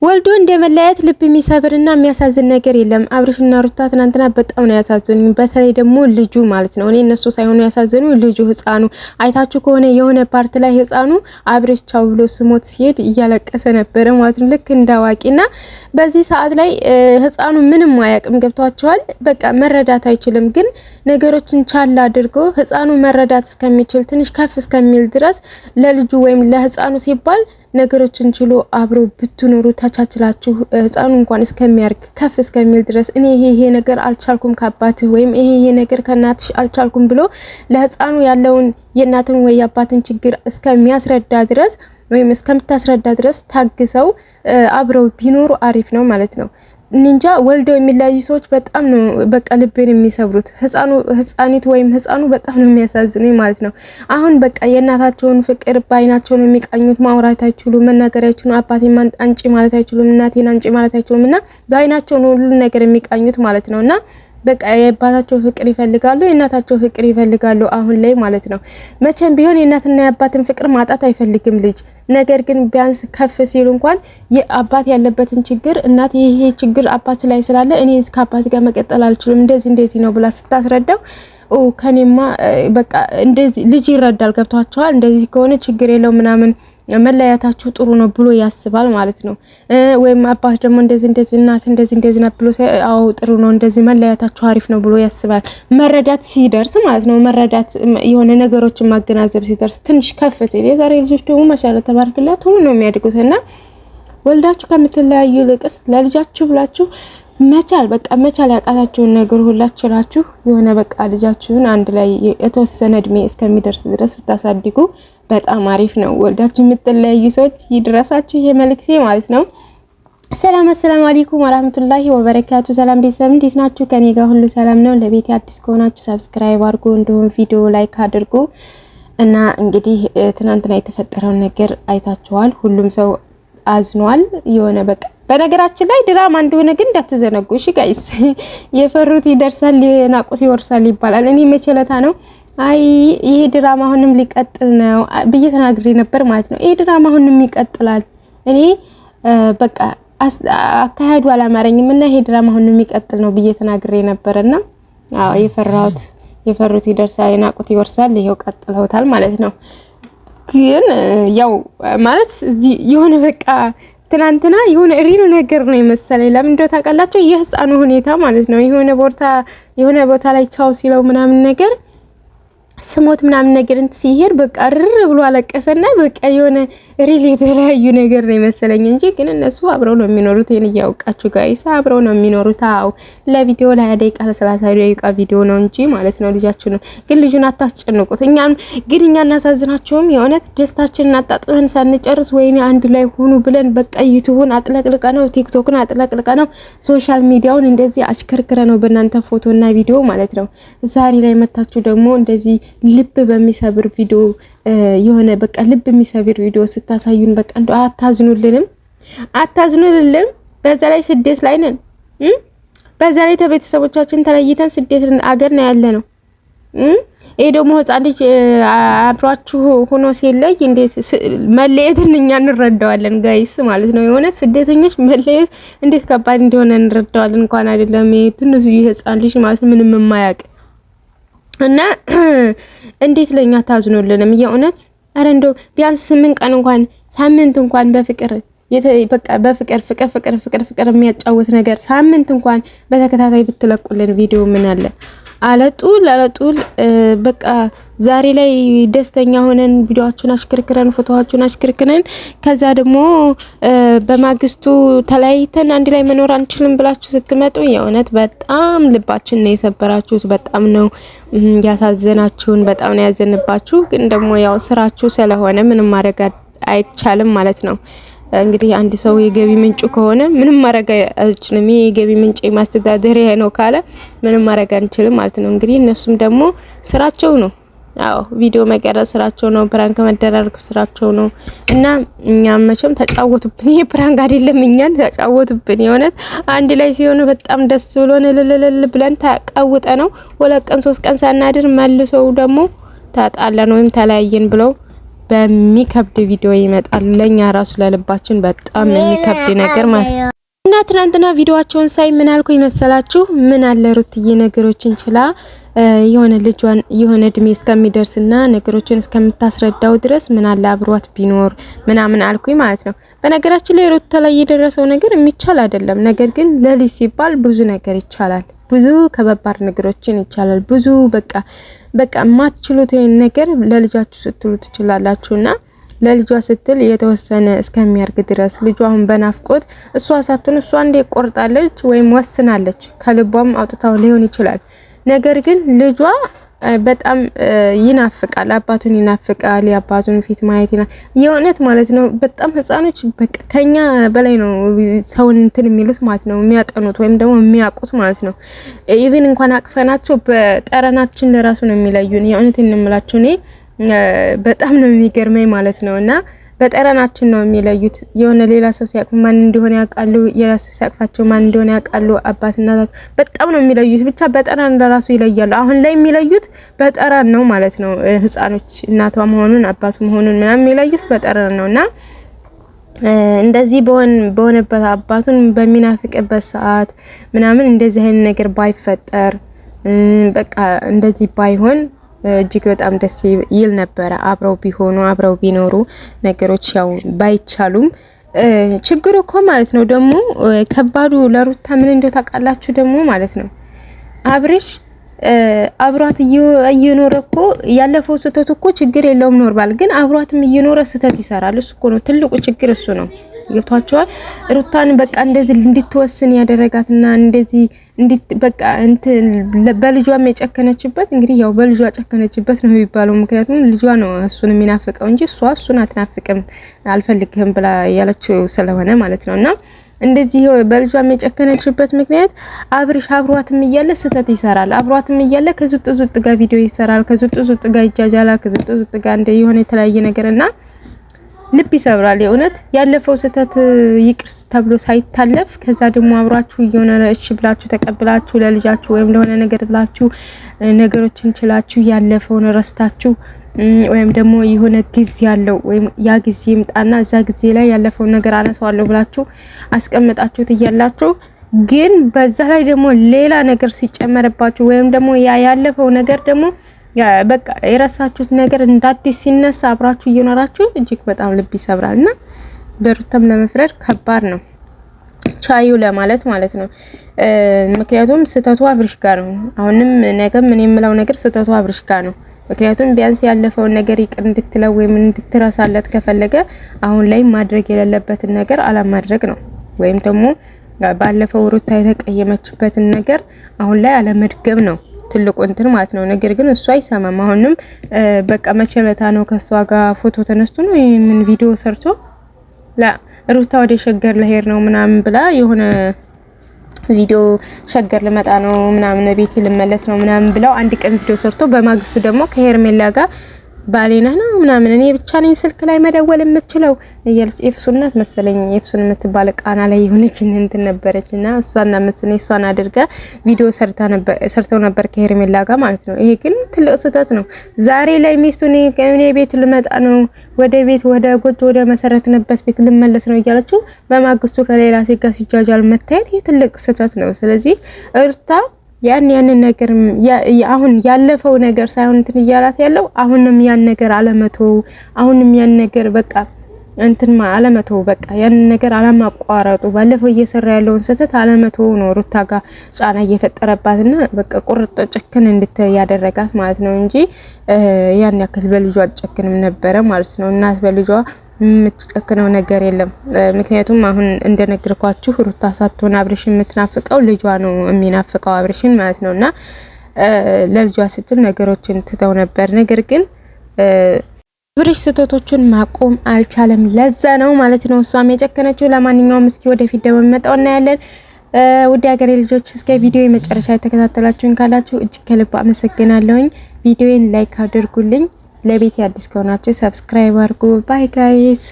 ወልዶ እንደመለያየት ልብ የሚሰብርና የሚያሳዝን ነገር የለም። አብርሽና ሩታ ትናንትና በጣም ነው ያሳዝኑኝ። በተለይ ደግሞ ልጁ ማለት ነው። እኔ እነሱ ሳይሆኑ ያሳዝኑ ልጁ ህፃኑ አይታችሁ ከሆነ የሆነ ፓርት ላይ ህፃኑ አብርሽ ቻው ብሎ ስሞት ሲሄድ እያለቀሰ ነበረ ማለት ነው፣ ልክ እንዳዋቂና በዚህ ሰዓት ላይ ህፃኑ ምንም አያውቅም። ገብቷቸዋል። በቃ መረዳት አይችልም። ግን ነገሮችን ቻል አድርጎ ህፃኑ መረዳት እስከሚችል ትንሽ ከፍ እስከሚል ድረስ ለልጁ ወይም ለህፃኑ ሲባል ነገሮችን ችሎ አብሮ ብትኖሩ ተቻችላችሁ ህፃኑ እንኳን እስከሚያርግ ከፍ እስከሚል ድረስ እኔ ይሄ ነገር አልቻልኩም ከአባትህ ወይም ይሄ ነገር ከናትሽ አልቻልኩም ብሎ ለህፃኑ ያለውን የእናትን ወይ የአባትን ችግር እስከሚያስረዳ ድረስ ወይም እስከምታስረዳ ድረስ ታግሰው አብረው ቢኖሩ አሪፍ ነው ማለት ነው። እንጃ ወልደው የሚለያዩ ሰዎች በጣም ነው በቃ ልብን የሚሰብሩት። ህፃኒት ወይም ህፃኑ በጣም ነው የሚያሳዝኑኝ ማለት ነው። አሁን በቃ የእናታቸውን ፍቅር ባይናቸው ነው የሚቃኙት። ማውራት አይችሉም፣ መናገር አይችሉም። አባቴን አንጪ ማለት አይችሉም፣ እናቴን አንጪ ማለት አይችሉም። እና ባይናቸው ነው ሁሉ ነገር የሚቃኙት ማለት ነውና በቃ የአባታቸው ፍቅር ይፈልጋሉ፣ የእናታቸው ፍቅር ይፈልጋሉ አሁን ላይ ማለት ነው። መቼም ቢሆን የእናትና የአባትን ፍቅር ማጣት አይፈልግም ልጅ። ነገር ግን ቢያንስ ከፍ ሲሉ እንኳን የአባት ያለበትን ችግር እናት ይሄ ችግር አባት ላይ ስላለ እኔ እስከ አባት ጋር መቀጠል አልችልም እንደዚህ ነው ብላ ስታስረዳው ከኔማ በቃ እንደዚህ ልጅ ይረዳል። ገብቷቸዋል። እንደዚህ ከሆነ ችግር የለው ምናምን መለያታችሁ ጥሩ ነው ብሎ ያስባል ማለት ነው። ወይም አባት ደግሞ እንደዚህ እናት እንደዚህ ና ብሎ አው ጥሩ ነው እንደዚህ መለያታችሁ አሪፍ ነው ብሎ ያስባል። መረዳት ሲደርስ ማለት ነው። መረዳት የሆነ ነገሮችን ማገናዘብ ሲደርስ ትንሽ ከፍት የዛሬ ልጆች ደግሞ ማሻአላ ተባረክላት ሁሉ ነው የሚያድጉትና ወልዳችሁ ከምትለያዩ ልቅስ ለልጃችሁ ብላችሁ መቻል በቃ መቻል ያቃታችሁን ነገር ሁላችሁላችሁ የሆነ በቃ ልጃችሁን አንድ ላይ የተወሰነ እድሜ እስከሚደርስ ድረስ ብታሳድጉ በጣም አሪፍ ነው። ወልዳችሁ የምትለያዩ ሰዎች ይድረሳችሁ ይሄ መልእክቴ ማለት ነው። አሰላሙ አለይኩም ወራህመቱላሂ ወበረካቱ። ሰላም ቤተሰብ እንዴት ናችሁ? ከኔ ጋር ሁሉ ሰላም ነው። ለቤት አዲስ ከሆናችሁ ሰብስክራይብ አድርጉ፣ እንዲሁም ቪዲዮ ላይክ አድርጉ። እና እንግዲህ ትናንትና የተፈጠረውን ነገር አይታችኋል። ሁሉም ሰው አዝኗል። የሆነ በቃ በነገራችን ላይ ድራማ እንደሆነ ግን እንዳትዘነጉ እሺ ጋይስ። የፈሩት ይደርሳል የናቁት ይወርሳል ይባላል። እኔ መቼለታ ነው አይ ይሄ ድራማ አሁንም ሊቀጥል ነው ብዬ ተናግሬ ነበር ማለት ነው። ይሄ ድራማ አሁንም ይቀጥላል። እኔ በቃ አካሄዱ አላማረኝም እና ይሄ ድራማ አሁንም ይቀጥል ነው ብዬ ተናግሬ ነበርና አዎ የፈሩት ይደርሳል የናቁት ይወርሳል። ይሄው ቀጥለውታል ማለት ነው። ግን ያው ማለት እዚህ የሆነ በቃ ትናንትና የሆነ ሪል ነገር ነው የመሰለኝ። ለምን እንደው ታውቃላችሁ የህፃኑ ሁኔታ ማለት ነው። የሆነ ቦታ ላይ ቻው ሲለው ምናምን ነገር ስሞት ምናምን ነገር እንት ሲሄድ በቃ ርር ብሎ አለቀሰና በቃ የሆነ ሪል የተለያዩ ነገር ነው የመሰለኝ እንጂ ግን እነሱ አብረው ነው የሚኖሩት። ይሄን ያውቃችሁ ጋይስ አብረው ነው የሚኖሩት። አው ለቪዲዮ ላይ ደቂቃ ለ30 ደቂቃ ቪዲዮ ነው እንጂ ማለት ነው። ልጃችሁ ነው ግን ልጁን አታስጨንቁት። እኛም እናሳዝናችሁም የሆነ ደስታችንን አጣጥመን ሳንጨርስ ወይኔ አንድ ላይ ሆኑ ብለን በቃ ዩቲዩብን አጥለቅልቀ ነው ቲክቶክን አጥለቅልቀ ነው ሶሻል ሚዲያውን እንደዚህ አሽከርክረ ነው በእናንተ ፎቶና ቪዲዮ ማለት ነው። ዛሬ ላይ መታችሁ ደግሞ እንደዚህ ልብ በሚሰብር ቪዲዮ የሆነ በቃ ልብ የሚሰብር ቪዲዮ ስታሳዩን በቃ እንደው አታዝኑልንም። በዛ ላይ ስደት ላይ ነን። በዛ ላይ ከቤተሰቦቻችን ተለይተን ስደት አገር ነው ያለ ነው። ይሄ ደግሞ ህፃን ልጅ አብሯችሁ ሆኖ ሲለይ እንዴት መለየትን እኛ እንረዳዋለን ጋይስ ማለት ነው። የሆነ ስደተኞች መለየት እንዴት ከባድ እንደሆነ እንረዳዋለን። እንኳን አይደለም ትንሹ ህፃን ልጅ ማለት ምንም የማያውቅ እና እንዴት ለኛ ታዝኑልንም? የእውነት አረ እንደው ቢያንስ 8 ቀን እንኳን ሳምንት እንኳን በፍቅር በቃ በፍቅር የሚያጫውት ነገር ሳምንት እንኳን በተከታታይ ብትለቁልን ቪዲዮ ምን አለ አለጡል በቃ ዛሬ ላይ ደስተኛ ሆነን ቪዲዮአችሁን አሽከርክረን ፎቶዋችሁን አሽከርክረን ከዛ ደግሞ በማግስቱ ተለያይተን አንድ ላይ መኖር አንችልም ብላችሁ ስትመጡ የእውነት በጣም ልባችን ነው የሰበራችሁት። በጣም ነው ያሳዘናችሁን። በጣም ነው ያዘንባችሁ። ግን ደግሞ ያው ስራችሁ ስለሆነ ምንም ማድረግ አይቻልም ማለት ነው። እንግዲህ አንድ ሰው የገቢ ምንጩ ከሆነ ምንም ማድረግ አይችልም። ይሄ የገቢ ምንጭ ማስተዳደሪያ ነው ካለ ምንም ማድረግ አንችልም ማለት ነው። እንግዲህ እነሱም ደግሞ ስራቸው ነው። አዎ ቪዲዮ መቀረጽ ስራቸው ነው። ፕራንክ መደራረግ ስራቸው ነው። እና እኛም መቼም ተጫወቱብን። ይሄ ፕራንክ አይደለም፣ እኛን ተጫወቱብን። የሆነት አንድ ላይ ሲሆኑ በጣም ደስ ብሎን ለለለ ብለን ተቀውጠ ነው 2 ቀን 3 ቀን ሳናድር መልሰው ደግሞ ታጣላን ወይም ተለያየን ብለው በሚከብድ ቪዲዮ ይመጣል። ለኛ ራሱ ለልባችን በጣም የሚከብድ ነገር ማለት ነው። እና ትናንትና ቪዲዮአቸውን ሳይ ምን አልኩ ይመሰላችሁ? ምን አለ ሩትዬ ነገሮችን ችላ የሆነ ልጇን የሆነ እድሜ እስከሚደርስና ነገሮችን እስከምታስረዳው ድረስ ምን አለ አብሯት ቢኖር ምናምን አልኩኝ ማለት ነው። በነገራችን ላይ ሩት ላይ የደረሰው ነገር የሚቻል አይደለም። ነገር ግን ለልጅ ሲባል ብዙ ነገር ይቻላል። ብዙ ከባባድ ነገሮችን ይቻላል። ብዙ በቃ የማትችሉት ነገር ለልጃችሁ ስትሉ ትችላላችሁና ለልጇ ስትል የተወሰነ እስከሚያርግ ድረስ ልጇ አሁን በናፍቆት እሷ ሳትሆን እሷ እንደ ቆርጣለች ወይም ወስናለች ከልቧም አውጥታው ሊሆን ይችላል። ነገር ግን ልጇ በጣም ይናፍቃል፣ አባቱን ይናፍቃል፣ የአባቱን ፊት ማየት የእውነት ማለት ነው። በጣም ህፃኖች በቃ ከኛ በላይ ነው ሰውን እንትን የሚሉት ማለት ነው፣ የሚያጠኑት ወይም ደግሞ የሚያውቁት ማለት ነው። ኢቭን እንኳን አቅፈናቸው በጠረናችን ለራሱ ነው የሚለዩን። የእውነት እንምላችሁ እኔ በጣም ነው የሚገርመኝ ማለት ነውና በጠረናችን ነው የሚለዩት። የሆነ ሌላ ሰው ሲያቅፍ ማን እንደሆነ ያውቃሉ፣ የራሱ ሲያቅፋቸው ማን እንደሆነ ያውቃሉ። አባትና በጣም ነው የሚለዩት። ብቻ በጠረን እንደራሱ ይለያሉ። አሁን ላይ የሚለዩት በጠረን ነው ማለት ነው። ህፃኖች እናቷ መሆኑን አባቱ መሆኑን ምናምን የሚለዩት በጠረን ነውና እንደዚህ በሆነበት አባቱን በሚናፍቅበት ሰዓት ምናምን እንደዚህ አይነት ነገር ባይፈጠር በቃ እንደዚህ ባይሆን እጅግ በጣም ደስ ይል ነበረ። አብረው ቢሆኑ አብረው ቢኖሩ ነገሮች ያው ባይቻሉም ችግሩ እኮ ማለት ነው ደግሞ ከባዱ ለሩታ ምን እንደው ታውቃላችሁ ደግሞ ማለት ነው አብርሽ አብሯት እየኖረ እኮ ያለፈው ስህተት እኮ ችግር የለውም ኖርባል። ግን አብሯትም እየኖረ ስህተት ይሰራል። እሱ እኮ ነው ትልቁ ችግር እሱ ነው። ገብቷቸዋል። ሩታን በቃ እንደዚህ እንድትወስን ያደረጋትና እንደዚህ በቃ እንትን በልጇም የጨከነችበት እንግዲህ ያው በልጇ ጨከነችበት ነው የሚባለው። ምክንያቱም ልጇ ነው እሱን የሚናፍቀው እንጂ እሱን አትናፍቅም፣ አልፈልግህም ብላ ያለችው ስለሆነ ማለት ነውና እንደዚህ በልጇም የጨከነችበት ምክንያት አብርሽ አብሯትም እያለ ስህተት ይሰራል። አብሯትም እያለ ከዙጥ ጋር ቪዲዮ ይሰራል፣ ከዙጥ ጋር ይጃጃላል፣ ከዙጥ ጋር እንደ የሆነ የተለያየ ነገርና ልብ ይሰብራል። የእውነት ያለፈው ስህተት ይቅር ተብሎ ሳይታለፍ ከዛ ደግሞ አብራችሁ የሆነ እሺ ብላችሁ ተቀብላችሁ ለልጃችሁ ወይም ለሆነ ነገር ብላችሁ ነገሮችን ችላችሁ ያለፈውን ረስታችሁ ወይም ደግሞ የሆነ ጊዜ ያለው ወይም ያ ጊዜ ይምጣና እዛ ጊዜ ላይ ያለፈውን ነገር አነሳዋለሁ ብላችሁ አስቀምጣችሁት እያላችሁ ግን በዛ ላይ ደግሞ ሌላ ነገር ሲጨመርባችሁ ወይም ደግሞ ያለፈው ነገር ደግሞ በቃ የረሳችሁት ነገር እንዳዲስ ሲነሳ አብራችሁ እየኖራችሁ እጅግ በጣም ልብ ይሰብራልና በሩታም ለመፍረድ ከባድ ነው። ቻዩ ለማለት ማለት ነው። ምክንያቱም ስህተቱ አብርሽ ጋር ነው። አሁንም ነገም ምን የምለው ነገር ስህተቱ አብርሽ ጋር ነው። ምክንያቱም ቢያንስ ያለፈውን ነገር ይቅር እንድትለው ወይም እንድትረሳለት ከፈለገ አሁን ላይ ማድረግ የሌለበትን ነገር አለማድረግ ነው። ወይም ደግሞ ባለፈው ሩታ የተቀየመችበትን ነገር አሁን ላይ አለመድገም ነው ትልቁ እንትን ማለት ነው። ነገር ግን እሱ አይሰማም። አሁንም በቃ መቸለታ ነው ከሷ ጋር ፎቶ ተነስቶ ነው ምን ቪዲዮ ሰርቶ ሩታ ወደ ሸገር ለሄድ ነው ምናምን ብላ የሆነ ቪዲዮ ሸገር ልመጣ ነው ምናምን ቤቴ ልመለስ ነው ምናምን ብለው አንድ ቀን ቪዲዮ ሰርቶ በማግስቱ ደግሞ ከሄርሜላ ጋር ባሌና ነው ምናምን እኔ ብቻ ነኝ ስልክ ላይ መደወል የምችለው እያለች ኤፍሱናት መሰለኝ ኤፍሱን የምትባል ቃና ላይ የሆነች እንትን ነበረችና እሷና መሰለኝ እሷን አድርጋ ቪዲዮ ሰርተው ነበር ከሄርሜላ ጋር ማለት ነው። ይሄ ግን ትልቅ ስህተት ነው። ዛሬ ላይ ሚስቱን እኔ ቤት ልመጣ ነው ወደ ጎጆ ወደ መሰረትንበት ቤት ልመለስ ነው እያለችው በማግስቱ ከሌላ ሴት ጋር ሲጃጃል መታየት ይሄ ትልቅ ስህተት ነው። ስለዚህ ሩታ ያንን ነገር አሁን ያለፈው ነገር ሳይሆን እንትን እያላት ያለው አሁንም ያን ነገር አለመተው አሁንም ያን ነገር በቃ እንትን አለመተው በቃ ያን ነገር አለማቋረጡ ባለፈው እየሰራ ያለውን ስህተት አለመተው ነው ሩታ ጋር ጫና እየፈጠረባትና በቃ ቁርጥ ጭክን እንድትያደረጋት ማለት ነው እንጂ ያን ያክል በልጇ አጨክንም ነበረ ማለት ነው። እናት በልጇ የምትጨክነው ነገር የለም። ምክንያቱም አሁን እንደነገርኳችሁ ሩታ ሳትሆን አብርሽን የምትናፍቀው ልጇ ነው የሚናፍቀው አብርሽን ማለት ነውና ለልጇ ስትል ነገሮችን ትተው ነበር። ነገር ግን አብርሽ ስህተቶቹን ማቆም አልቻለም። ለዛ ነው ማለት ነው እሷም የጨከነችው። ለማንኛውም እስኪ ወደፊት ደግሞ መጣው እናያለን። ውድ ሀገሬ ልጆች እስከ ቪዲዮ የመጨረሻ የተከታተላችሁን ካላችሁ እጅግ ከልብ አመሰግናለሁኝ። ቪዲዮን ላይክ አድርጉልኝ። ለቤት አዲስ ከሆናችሁ ሰብስክራይብ አድርጉ። ባይ ጋይስ።